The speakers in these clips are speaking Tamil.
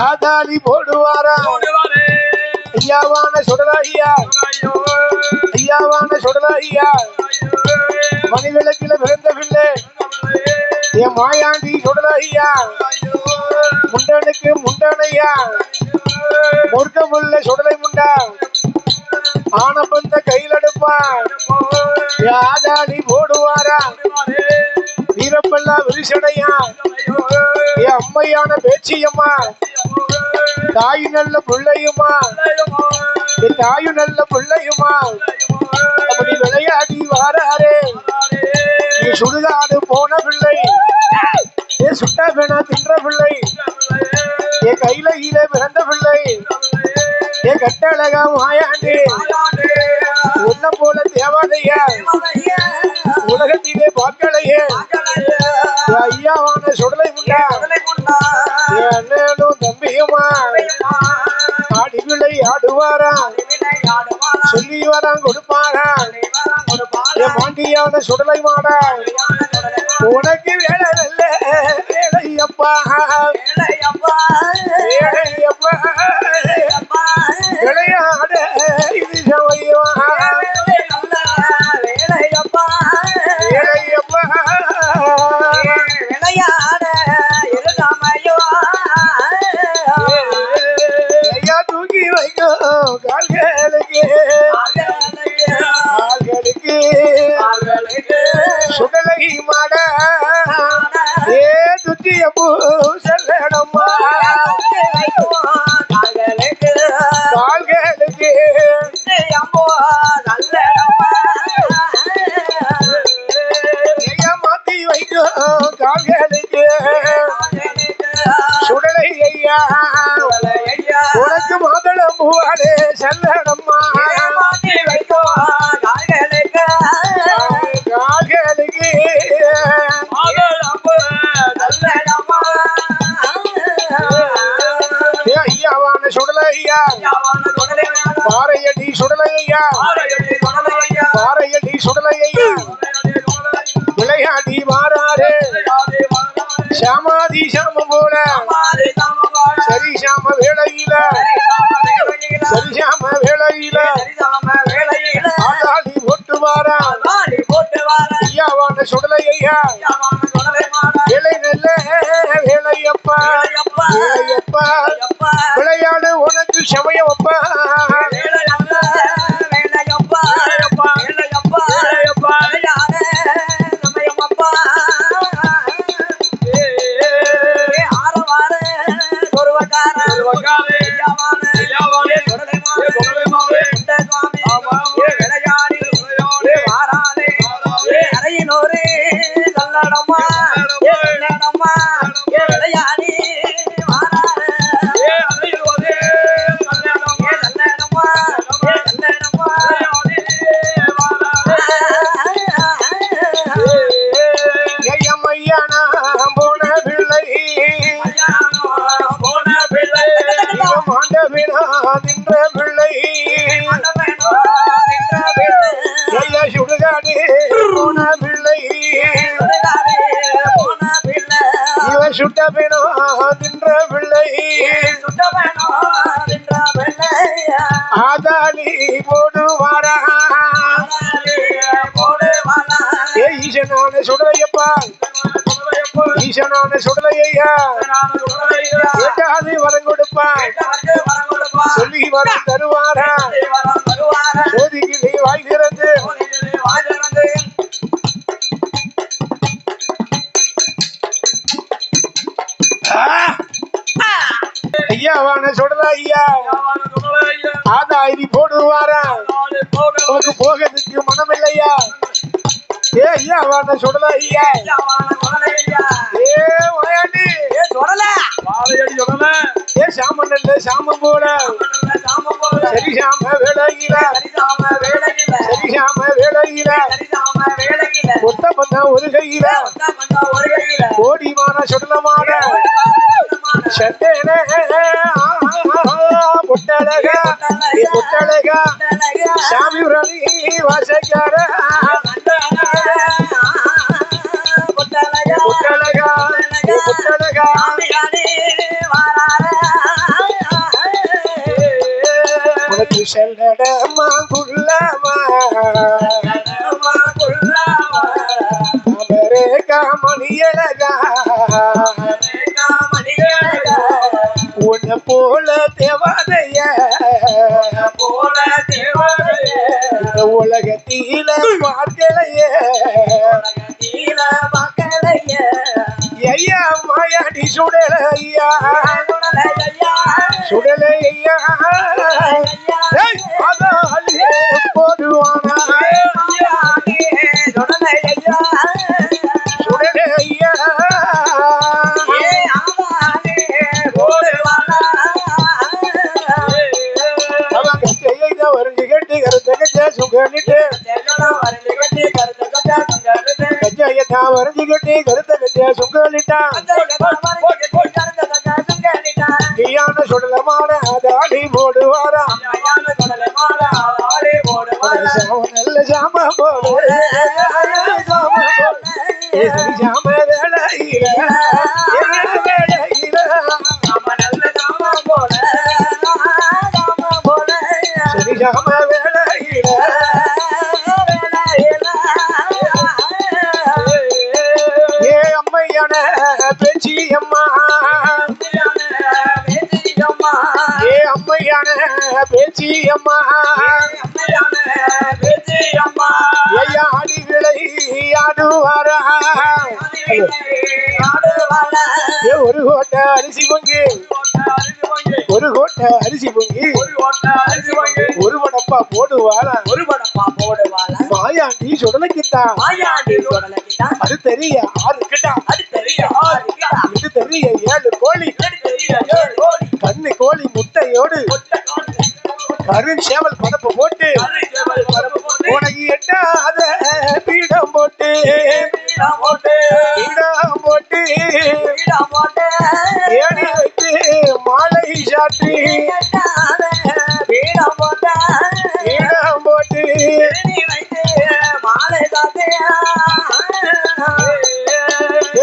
ஆதாளி போடுவாரா ஐயாவான சுடலாகியா ஐயாவான சுடலாகியா மணிவிளக்கில பிறந்த பிள்ளை என் மாயாண்டி சுடலாகியா முண்டனுக்கு முண்டனையா முருகமுள்ள சுடலை முண்டா ஆனப்பந்த கையில் எடுப்பா ஆதாளி போடுவாரா வீரப்பல்லா விரிசடையா என் அம்மையான பேச்சியம்மா தாயு நல்ல பிள்ளையுமா என் தாயு நல்ல பிள்ளையுமா அப்படி விளையாடி வாராரே நீ சுடுகாடு போன பிள்ளை என் சுட்டா வேணா தின்ற பிள்ளை என் கையில ஈர பிறந்த பிள்ளை என் கட்டழகா மாயாண்டி உன்ன போல தேவாதையா உலகத்திலே பார்க்கலையே ஐயாவான சுடலை முண்டா அண்ணனும் தம்பியுமா ஆடி விளை ஆடுவாரா சொல்லி வரான் கொடுப்பாரா என் பாண்டியான சுடலை மாடா உனக்கு வேலை நல்ல வேலையப்பா வேலையப்பா விளையாட இது சமயமா வேலையப்பா வேலையப்பா விளையாட இது சமயம் ஐயா தூக்கி வைக்கும் கால்களுக்கு சுடலை மாட ஏ துத்திய பூ செல்லடம்மா கால்களுக்கு மாத்தி வைக்கும் கால்களுக்கு சுடலை ஐயா உனக்கு மாதளம் பூவாலே செல்லடம்மா ஐயாவான சுடலையா பாறையடி சுடலையா பாறையடி சுடலையா விளையாடி மாறாரே சாமாதி சாமம் போல சரி சாம வேளையில சரி சாம வேளையில ஆதாளி போட்டு வாரா ஐயாவான சுடலையா வேலை நல்ல வேலையப்பா வேலையப்பா விளையாடு உனக்கு சமயப்பா நின்ற பிள்ளை சுடுகாடு போன பிள்ளை இவன் சுட்ட பேனோ நின்ற பிள்ளை ஆதாளி போடுவாரா ஈசனான சுடலையப்பா ஈசனான சுடலையா கேட்டாது வரம் கொடுப்பான் சொல்லி வரம் தருவாரா சோதிக்கு நீ வாய் திறந்து ஐயாவான சுடலா ஐயா ஆதாரி போடுவாரா உனக்கு போகிறதுக்கு மனம் இல்லையா ஏ ஐயாவான சுடலா ஐயா ஏ வயாண்டி ஏ சுடல ஏ சாமன் இல்ல சாமம் போல சரி சாம வேளையில சரி சாம வேளையில ஒத்த பண்ண ஒரு கையில ஓடிமான சுடலமான சட்டேனே புட்டழகா புட்டழகா சாமி உரணி வாசக்கார புட்டழகா புட்டழகா செல்லடமா குள்ளமா அமெரிக்கா மணியழகா உன்னை போல தேவாதைய இந்த உலகத்தில பார்க்கலையே ஐயா மாயாடி சுடல ஐயா சுடல ஐயா போடுவானா சுடல ஐயா வருங்க கட்டி கருத்த சுகனிட்டு வரைஞ்சு கட்டி கருத்த கட்டிய சுங்கலிட்டான் நீயான சுடலமான அதாடி போடுவாரா நல்ல சாம போடு சாம வேலையில சரி சாம வேலையில பேச்சி அம்மா ஏ அம்மையான பேச்சி அம்மா ஐயா அடிகளை ஆடுவாரா ஒரு கோட்டை அரிசி பொங்கி ஒரு கோட்டை அரிசி பொங்கி ஒரு படப்பா போடுவாளா மாயாண்டி சுடலைக்குத்தான் அது தெரிய ஆறுக்கிட்டா இது தெரிய 7 கோழி கண்ணு கோழி முட்டையோடு கரும் சேவல் படப்பு போட்டு உனக்கு எட்டாத பீடம் போட்டு ஏடி வைத்து மாலை சாற்றி பீடம் போட்டு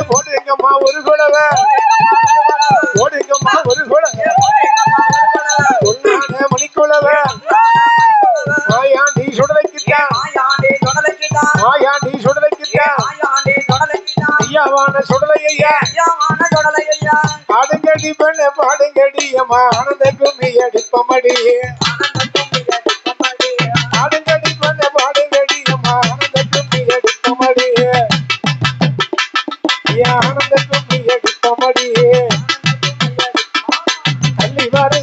போடுங்கம்மா ஒரு குழவை போடுங்கம்மா ஒரு குழவை சொன்னான மணிக்குழவை மாயாண்டி சுடலைக்குத்தான் மாயாண்டி சுடலைக்குத்தான் ஐயாவான சுடலை ஐயா பாடுங்கடி பெண்ண பாடுங்கடி அம்மா ஆனந்த கும்மி அடிப்பமடி பாடுங்கடி பெண்ண பாடுங்கடி அம்மா ஆனந்த கும்மி அடிப்பமடி ஆனந்த கும்மி அடிப்பமடி தள்ளி வரை